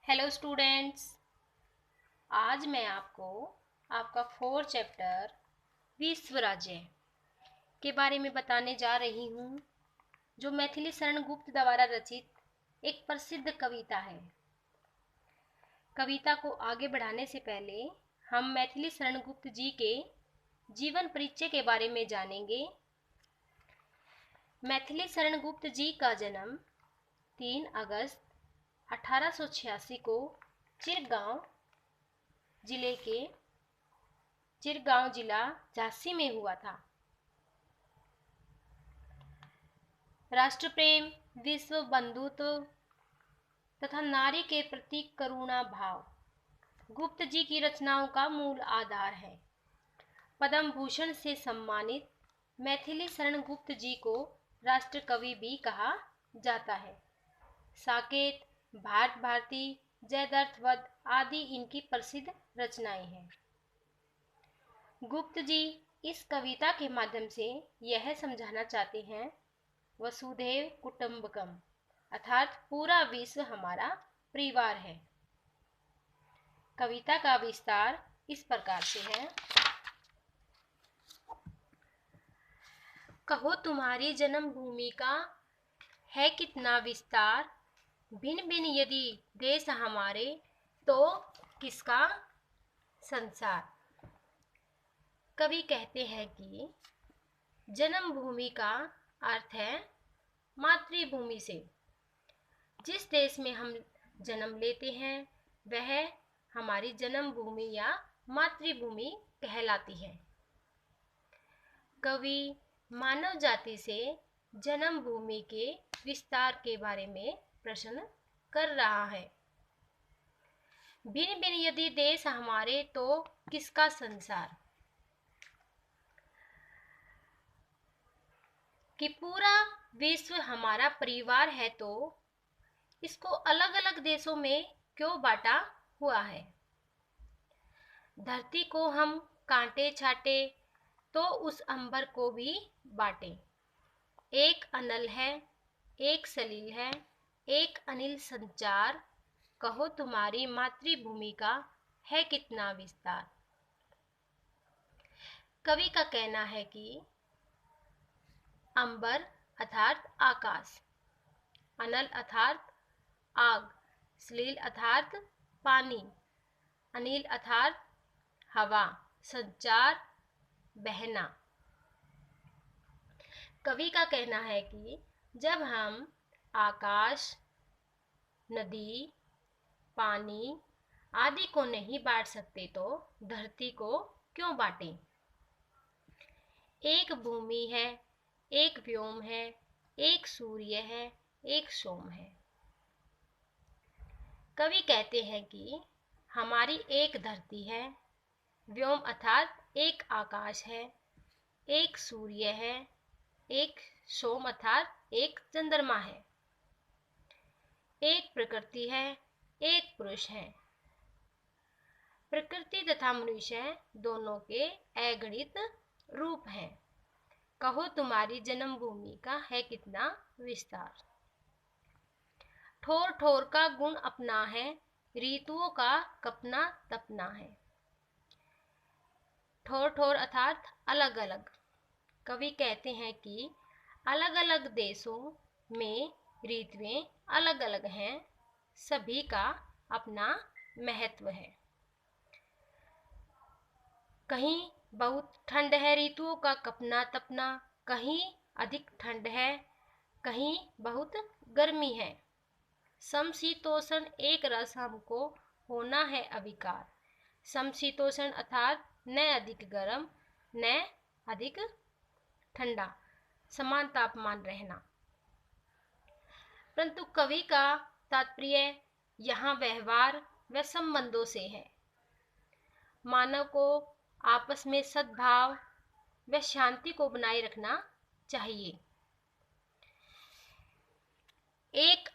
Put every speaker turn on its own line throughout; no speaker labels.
Hello students. आज मैं आपको आपका 4 चैप्टर विश्व राज्य के बारे में बताने जा रही हूँ, जो मैथिली शरण गुप्त द्वारा रचित एक प्रसिद्ध कविता है। कविता को आगे बढ़ाने से पहले हम मैथिली शरण गुप्त जी के जीवन परिचय के बारे में जानेंगे। मैथिली शरण गुप्त जी का जन्म 3 अगस्त 1886 को चिरगांव जिला झांसी में हुआ था। राष्ट्र प्रेम, विश्व बंधुत्व तथा नारी के प्रति करुणा भाव गुप्त जी की रचनाओं का मूल आधार है। पद्म भूषण से सम्मानित मैथिली शरण गुप्त जी को राष्ट्र कवि भी कहा जाता है। साकेत, भारत भारती, जयद्रथ आदि इनकी प्रसिद्ध रचनाएं हैं। गुप्त जी इस कविता के माध्यम से यह समझाना चाहते हैं, वसुधैव कुटुंबकम, अर्थात पूरा विश्व हमारा परिवार है। कविता का विस्तार इस प्रकार से है। कहो तुम्हारी जन्मभूमि का है कितना विस्तार, भिन्न भिन्न यदि देश हमारे तो किसका संसार। कवि कहते हैं कि जन्मभूमि का अर्थ है मातृभूमि से। जिस देश में हम जन्म लेते हैं वह हमारी जन्मभूमि या मातृभूमि कहलाती है। कवि मानव जाति से जन्मभूमि के विस्तार के बारे में प्रश्न कर रहा है। भिन्न भिन्न यदि देश हमारे तो किसका संसार, कि पूरा विश्व हमारा परिवार है तो इसको अलग अलग देशों में क्यों बांटा हुआ है। धरती को हम कांटे छाटे तो उस अंबर को भी बांटे। एक अनल है, एक सलील है, एक अनिल संचार, कहो तुम्हारी मातृभूमि का है कितना विस्तार। कवि का कहना है कि अंबर अर्थात आकाश, अनल अर्थात आग, सलील अर्थात पानी, अनिल अर्थात हवा, संचार बहना। कवि का कहना है कि जब हम आकाश, नदी, पानी आदि को नहीं बांट सकते तो धरती को क्यों बांटें। एक भूमि है, एक व्योम है, एक सूर्य है, एक सोम है। कवि कहते हैं कि हमारी एक धरती है, व्योम अर्थात एक आकाश है, एक सूर्य है, एक सोम अर्थात एक चंद्रमा है, एक प्रकृति है, एक पुरुष है। प्रकृति तथा मनुष्य दोनों के अगणित रूप हैं। कहो तुम्हारी जन्मभूमि का है कितना विस्तार। ठोर ठोर का गुण अपना है, ऋतुओं का कपना तपना है। ठोर ठोर अर्थात अलग अलग। कवि कहते हैं कि अलग अलग देशों में ऋतुएं अलग अलग हैं, सभी का अपना महत्व है। कहीं बहुत ठंड है, ऋतुओं का कपना तपना, कहीं अधिक ठंड है, कहीं बहुत गर्मी है। समशीतोष्ण एक रस हमको होना है अविकार। समशीतोष्ण अर्थात न अधिक गर्म न अधिक ठंडा, समान तापमान रहना। परंतु कवि का तात्पर्य यहाँ व्यवहार व संबंधों से है। मानव को आपस में सद्भाव व शांति को बनाए रखना चाहिए। एक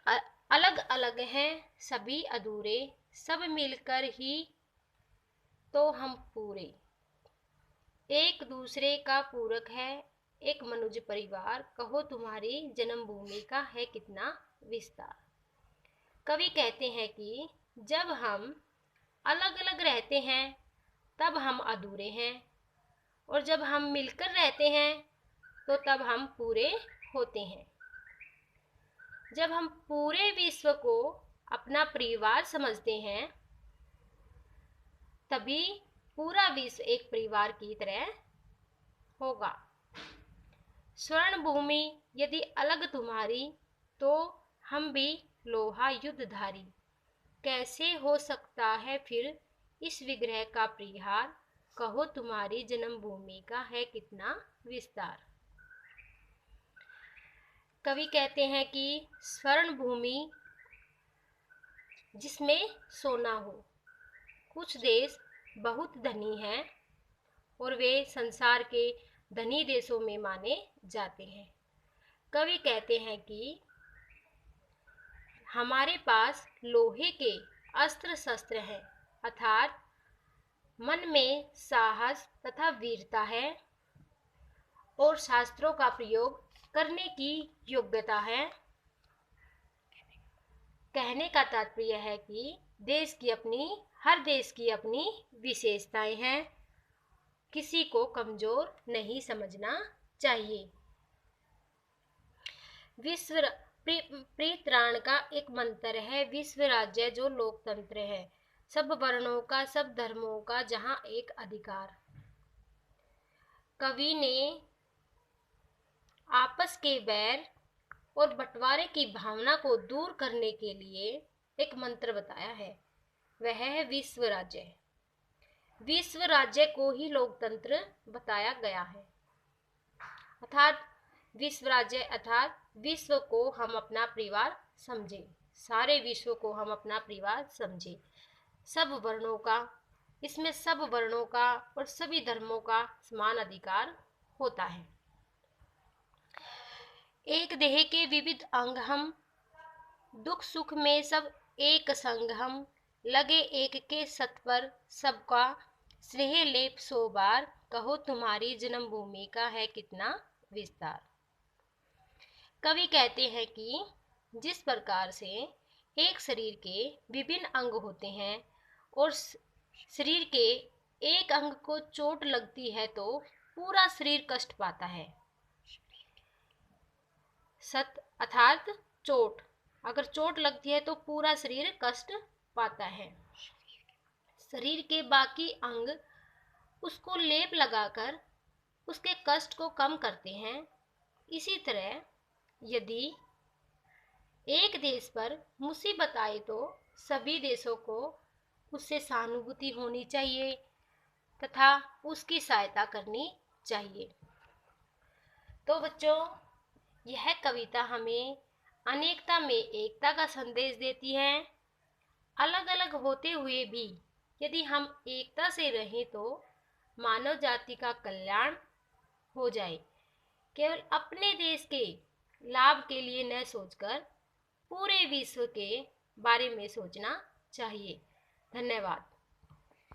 अलग अलग हैं सभी अधूरे, सब मिलकर ही तो हम पूरे। एक दूसरे का पूरक है एक मनुष्य परिवार, कहो तुम्हारी जन्मभूमि का है कितना विस्तार। कवि कहते हैं कि जब हम अलग अलग रहते हैं तब हम अधूरे हैं, और जब हम मिलकर रहते हैं तो तब हम पूरे होते हैं। जब हम पूरे विश्व को अपना परिवार समझते हैं तभी पूरा विश्व एक परिवार की तरह होगा। स्वर्ण भूमि यदि अलग तुम्हारी, तो हम भी लोहा युद्धधारी। कैसे हो सकता है फिर इस विग्रह का परिहार, कहो तुम्हारी जन्मभूमि का है कितना विस्तार। कवि कहते हैं कि स्वर्ण भूमि जिसमें सोना हो। कुछ देश बहुत धनी हैं और वे संसार के धनी देशों में माने जाते हैं। कवि कहते हैं कि हमारे पास लोहे के अस्त्र शस्त्र हैं, अर्थात मन में साहस तथा वीरता है और शास्त्रों का प्रयोग करने की योग्यता है। कहने का तात्पर्य है कि हर देश की अपनी विशेषताएं हैं, किसी को कमजोर नहीं समझना चाहिए। विश्व परित्राण का एक मंत्र है, विश्व राज्य जो लोकतंत्र है, सब वर्णों का सब धर्मों का जहां एक अधिकार। कवि ने आपस के वैर और बंटवारे की भावना को दूर करने के लिए एक मंत्र बताया है, वह है विश्व राज्य। विश्व राज्य को ही लोकतंत्र बताया गया है, अर्थात विश्व राज्य अर्थात विश्व को हम अपना परिवार समझे, सारे विश्व को हम अपना परिवार समझे। सब वर्णों का, इसमें सब वर्णों का और सभी धर्मों का समान अधिकार होता है। एक देह के विविध अंग हम, दुख सुख में सब एक संग हम, लगे एक के सत पर सबका स्नेह लेप 100 बार, कहो तुम्हारी जन्मभूमि का है कितना विस्तार। कवि कहते हैं कि जिस प्रकार से एक शरीर के विभिन्न अंग होते हैं और शरीर के एक अंग को चोट लगती है तो पूरा शरीर कष्ट पाता है। सत अर्थात चोट, अगर चोट लगती है तो पूरा शरीर कष्ट पाता है। शरीर के बाकी अंग उसको लेप लगाकर उसके कष्ट को कम करते हैं। इसी तरह यदि एक देश पर मुसीबत आए तो सभी देशों को उससे सहानुभूति होनी चाहिए तथा उसकी सहायता करनी चाहिए। तो बच्चों, यह कविता हमें अनेकता में एकता का संदेश देती है। अलग अलग होते हुए भी यदि हम एकता से रहें तो मानव जाति का कल्याण हो जाए। केवल अपने देश के लाभ के लिए न सोचकर पूरे विश्व के बारे में सोचना चाहिए। धन्यवाद।